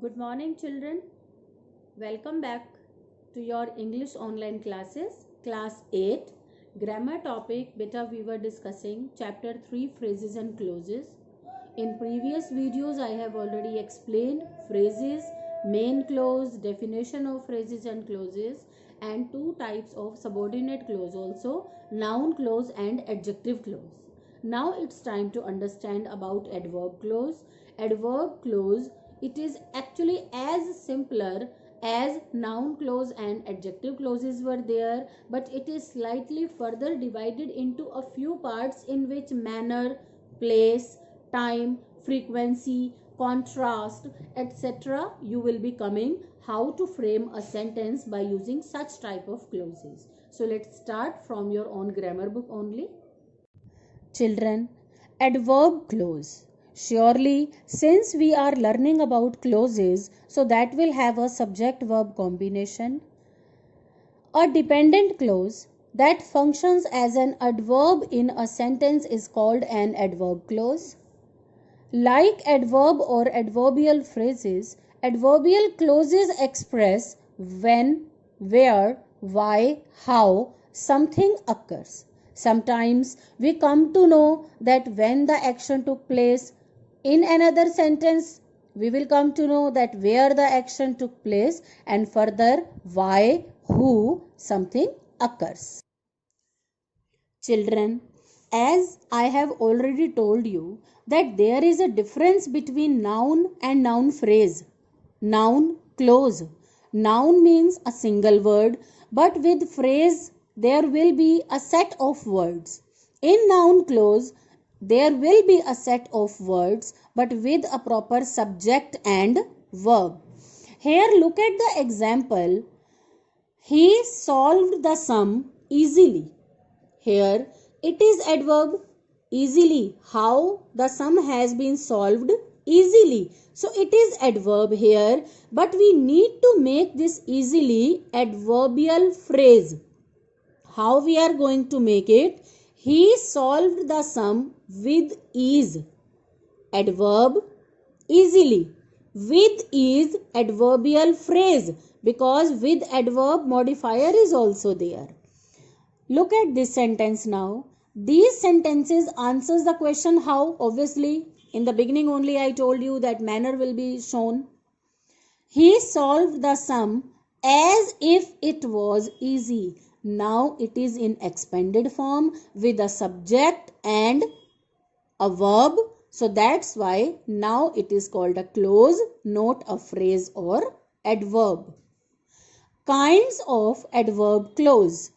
Good morning, children. Welcome back to your English online classes, class 8. Grammar topic, beta we were discussing chapter 3 phrases and clauses. In previous videos, I have already explained phrases, main clause, definition of phrases and clauses, and two types of subordinate clause also, noun clause and adjective clause. Now it's time to understand about adverb clause. Adverb clause, it is actually as simpler as noun clause and adjective clauses were there, but it is slightly further divided into a few parts in which manner, place, time, frequency, contrast, etc. you will be coming how to frame a sentence by using such type of clauses. So let's start from your own grammar book only. Children, adverb clause. Surely, since we are learning about clauses, so that will have a subject verb combination. A dependent clause that functions as an adverb in a sentence is called an adverb clause. Like adverb or adverbial phrases, adverbial clauses express when, where, why, how something occurs. Sometimes we come to know that when the action took place. In another sentence, we will come to know that where the action took place, and further why, who something occurs. Children, as I have already told you that there is a difference between noun and noun phrase. Noun clause. Noun means a single word, but with phrase there will be a set of words. In noun clause there will be a set of words, but with a proper subject and verb. Here look at the example. He solved the sum easily. Here it is adverb easily. How the sum has been solved easily. So it is adverb here, but we need to make this easily adverbial phrase. How we are going to make it? He solved the sum with ease. Adverb easily. With ease adverbial phrase, because with adverb modifier is also there. Look at this sentence now. These sentences answers the question how. Obviously, in the beginning only I told you that manner will be shown. He solved the sum as if it was easy. Now it is in expanded form with a subject and a verb. So that's why now it is called a clause, not a phrase or adverb. Kinds of adverb clause.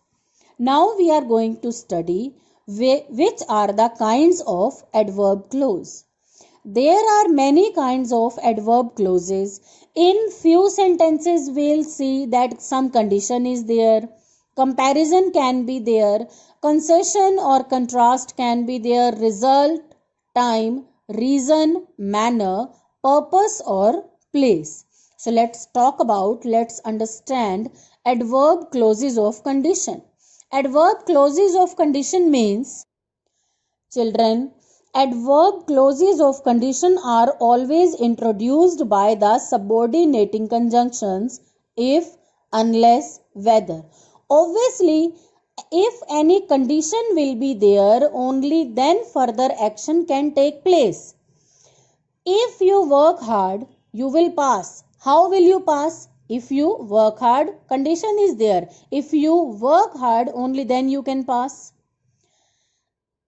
Now we are going to study which are the kinds of adverb clause. There are many kinds of adverb clauses. In few sentences we'll see that some condition is there, comparison can be there, concession or contrast can be there, result, time, reason, manner, purpose or place. So let's understand adverb clauses of condition. Adverb clauses of condition means, children, adverb clauses of condition are always introduced by the subordinating conjunctions if, unless, whether. Obviously, if any condition will be there, only then further action can take place. If you work hard, you will pass. How will you pass? If you work hard, condition is there. If you work hard, only then you can pass.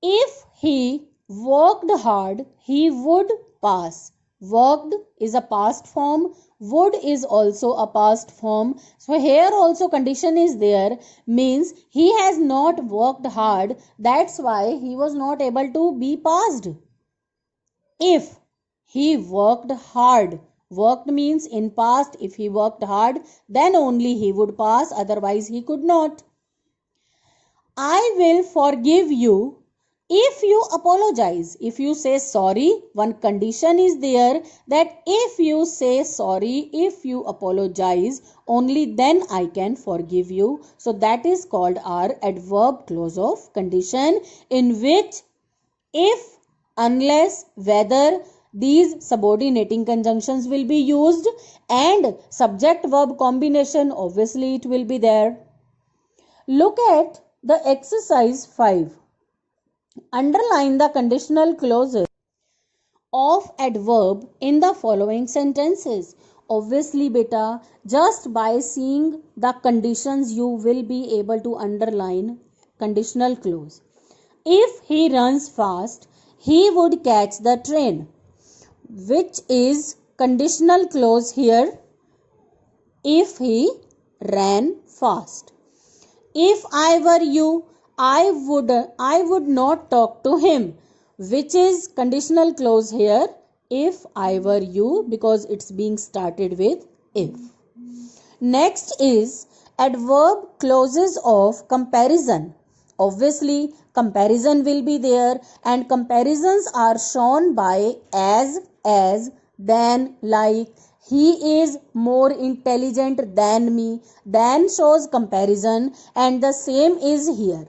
If he worked hard, he would pass. Worked is a past form. Would is also a past form. So here also condition is there. Means he has not worked hard. That's why he was not able to be passed. If he worked hard. Worked means in past. If he worked hard, then only he would pass. Otherwise he could not. I will forgive you if you apologize. If you say sorry, one condition is there that if you say sorry, if you apologize, only then I can forgive you. So that is called our adverb clause of condition, in which if, unless, whether these subordinating conjunctions will be used, and subject verb combination, obviously it will be there. Look at the exercise 5. Underline the conditional clauses of adverb in the following sentences. Obviously beta, just by seeing the conditions you will be able to underline conditional clause. If he runs fast, he would catch the train, which is conditional clause here. If he ran fast. If I were you, I would not talk to him, which is conditional clause here. If I were you, because it's being started with if. Next is adverb clauses of comparison. Obviously comparison will be there, and comparisons are shown by as, than, like. He is more intelligent than me. Than shows comparison, and the same is here.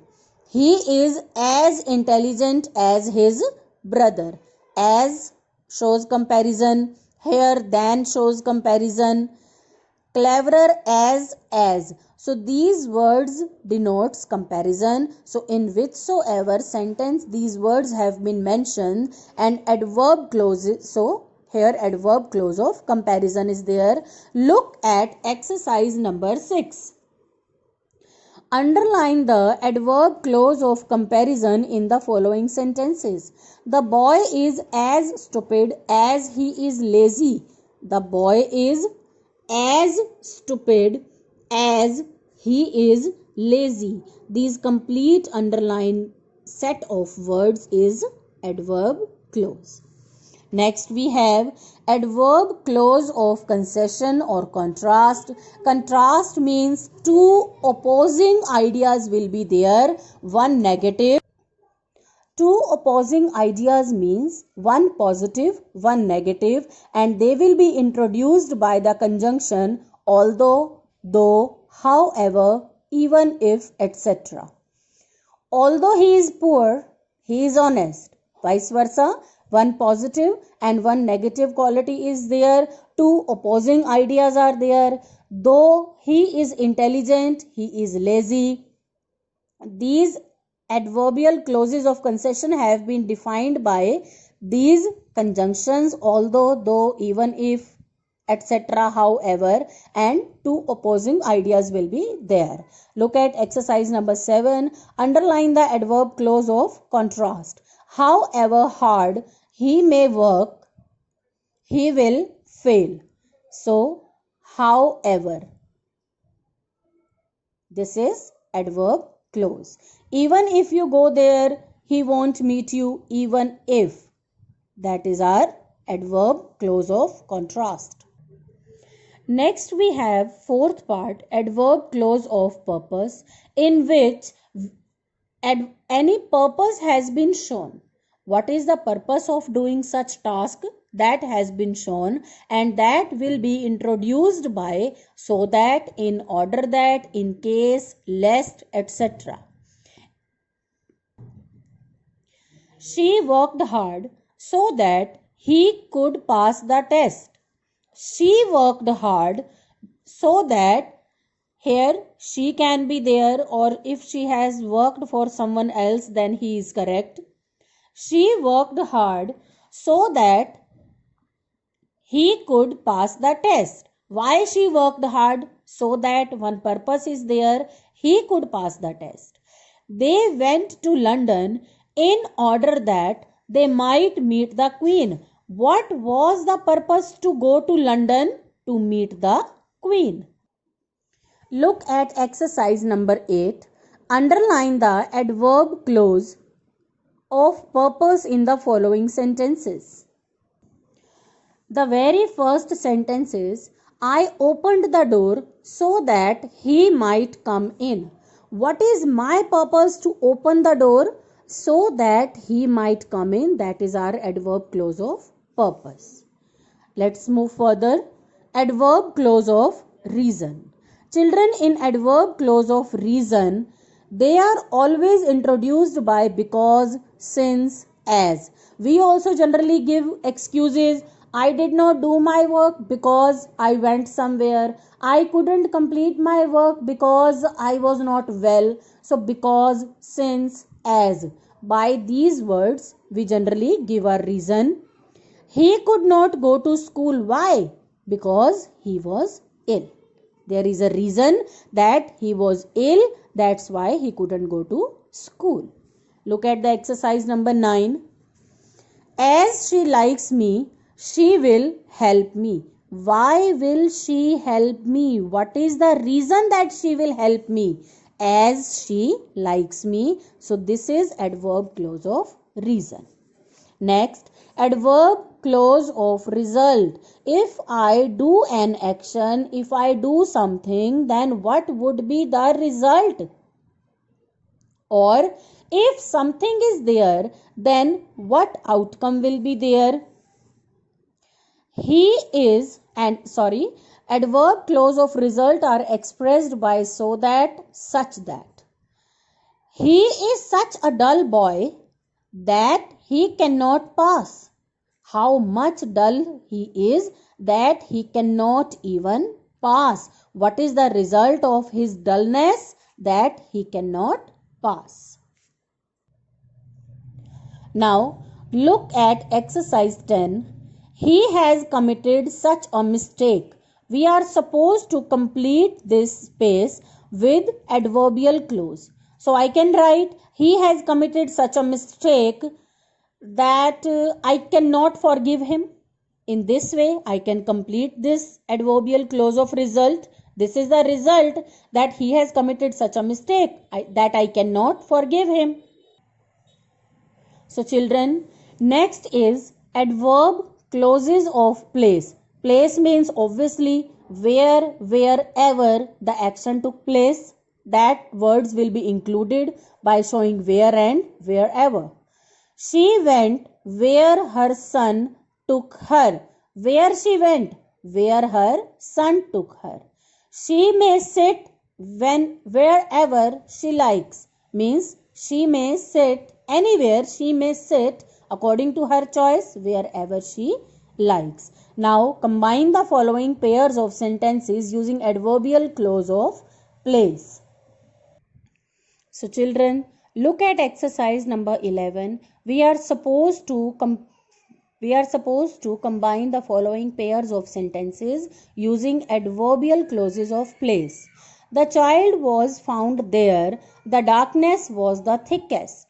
He is as intelligent as his brother. As shows comparison. Here than shows comparison. Cleverer as. So these words denotes comparison. So in whichsoever sentence these words have been mentioned, and adverb clauses, so here adverb clause of comparison is there. Look at exercise number 6. Underline the adverb clause of comparison in the following sentences. The boy is as stupid as he is lazy. The boy is as stupid as he is lazy. These complete underline set of words is adverb clause. Next we have adverb clause of concession or contrast. Contrast means two opposing ideas will be there, one negative. Two opposing ideas means one positive, one negative, and they will be introduced by the conjunction although, though, however, even if, etc. Although he is poor, he is honest. Vice versa, one positive and one negative quality is there. Two opposing ideas are there. Though he is intelligent, he is lazy. These adverbial clauses of concession have been defined by these conjunctions although, though, even if, etc., however, and two opposing ideas will be there. Look at exercise number 7. Underline the adverb clause of contrast. However hard he may work, he will fail. So, however, this is adverb clause. Even if you go there, he won't meet you, even if. That is our adverb clause of contrast. Next we have fourth part, adverb clause of purpose, in which any purpose has been shown. What is the purpose of doing such task? That has been shown, and that will be introduced by so that, in order that, in case, lest, etc. She worked hard so that he could pass the test. She worked hard so that, here she can be there, or if she has worked for someone else then he is correct. She worked hard so that he could pass the test. Why she worked hard? So that one purpose is there, he could pass the test. They went to London in order that they might meet the Queen. What was the purpose to go to London? To meet the Queen. Look at exercise number 8. Underline the adverb clause of purpose in the following sentences. The very first sentence is, I opened the door so that he might come in. What is my purpose to open the door? So that he might come in. That is our adverb clause of purpose. Let's move further. Adverb clause of reason. Children, in adverb clause of reason, they are always introduced by because, since, as. We also generally give excuses. I did not do my work because I went somewhere. I couldn't complete my work because I was not well. So because, since, as. By these words, we generally give a reason. He could not go to school. Why? Because he was ill. There is a reason that he was ill. That's why he couldn't go to school. Look at the exercise number 9. As she likes me, she will help me. Why will she help me? What is the reason that she will help me? As she likes me. So this is adverb clause of reason. Next, adverb clause of result. If I do an action, if I do something, then what would be the result? Or if something is there, then what outcome will be there? He is adverb clause of result are expressed by so that, such that. He is such a dull boy that he cannot pass. How much dull he is that he cannot even pass. What is the result of his dullness? That he cannot pass. Now look at exercise 10. He has committed such a mistake. We are supposed to complete this space with adverbial clause. So I can write, he has committed such a mistake that I cannot forgive him. In this way, I can complete this adverbial clause of result. This is the result, that he has committed such a mistake that I cannot forgive him. So children, next is adverb clauses of place. Place means obviously wherever the action took place. That words will be included by showing where and wherever. She went where her son took her. Where she went? Where her son took her. She may sit wherever she likes. Means she may sit anywhere. She may sit according to her choice wherever she likes. Now combine the following pairs of sentences using adverbial clause of place. So children, look at exercise number 11. We are supposed to combine the following pairs of sentences using adverbial clauses of place. The child was found there. The darkness was the thickest.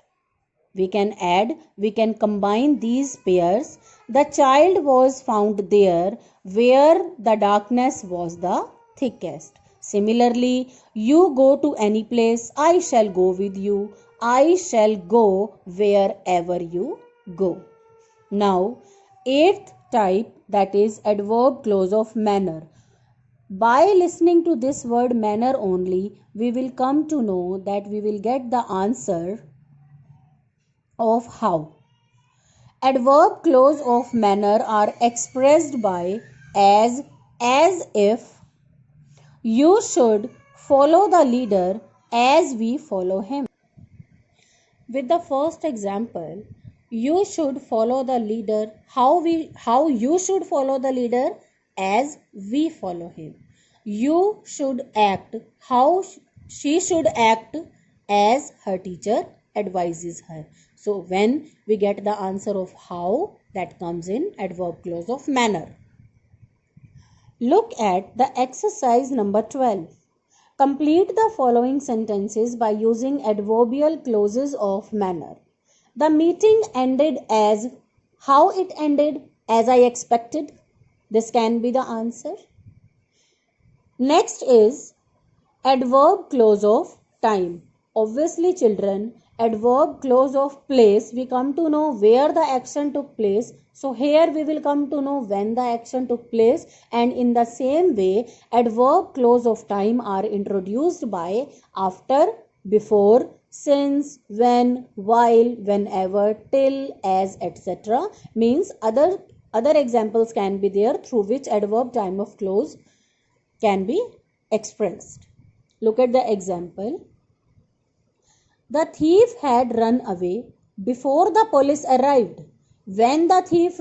We can combine these pairs. The child was found there where the darkness was the thickest. Similarly, you go to any place, I shall go with you. I shall go wherever you go. Now, 8th type, that is adverb clause of manner. By listening to this word manner only, we will come to know that we will get the answer of how. Adverb clause of manner are expressed by as if. You should follow the leader as we follow him. With the first example, you should follow the leader. How you should follow the leader? As we follow him. You should act. How she should act? As her teacher advises her. So when we get the answer of how, that comes in adverb clause of manner. Look at the exercise number 12. Complete the following sentences by using adverbial clauses of manner. The meeting ended as. How it ended? As I expected. This can be the answer. Next is adverb clause of time. Obviously children, adverb clause of place, we come to know where the action took place. So here we will come to know when the action took place, and in the same way adverb clause of time are introduced by after, before, since, when, while, whenever, till, as, etc. Means other examples can be there through which adverb time of clause can be expressed. Look at the example. The thief had run away. before the police arrived. When the thief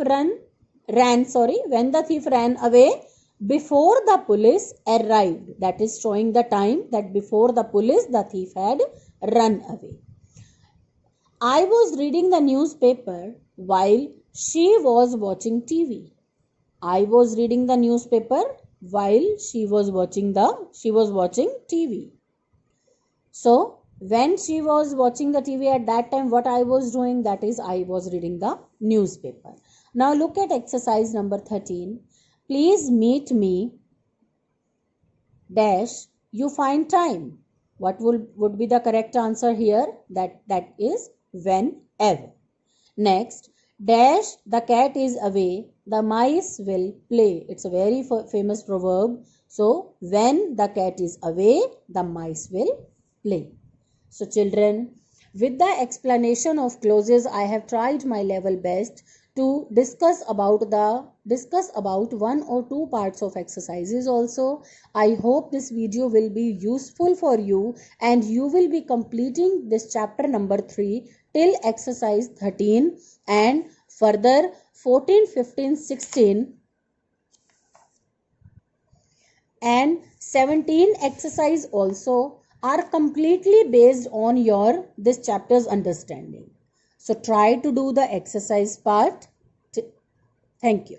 ran away before the police arrived. That is showing the time that before the police the thief had run away. I was reading the newspaper while she was watching TV. I was reading the newspaper while she was watching TV. So when she was watching the TV at that time, what I was doing, that is I was reading the newspaper. Now look at exercise number 13. Please meet me dash you find time. What would be the correct answer here? That is whenever. Next, dash the cat is away, the mice will play. It's a very famous proverb. So when the cat is away, the mice will play. So children, with the explanation of clauses, I have tried my level best to discuss about one or two parts of exercises also. I hope this video will be useful for you and you will be completing this chapter number 3 till exercise 13, and further 14, 15, 16 and 17 exercise also are completely based on your this chapter's understanding. So try to do the exercise part. Thank you.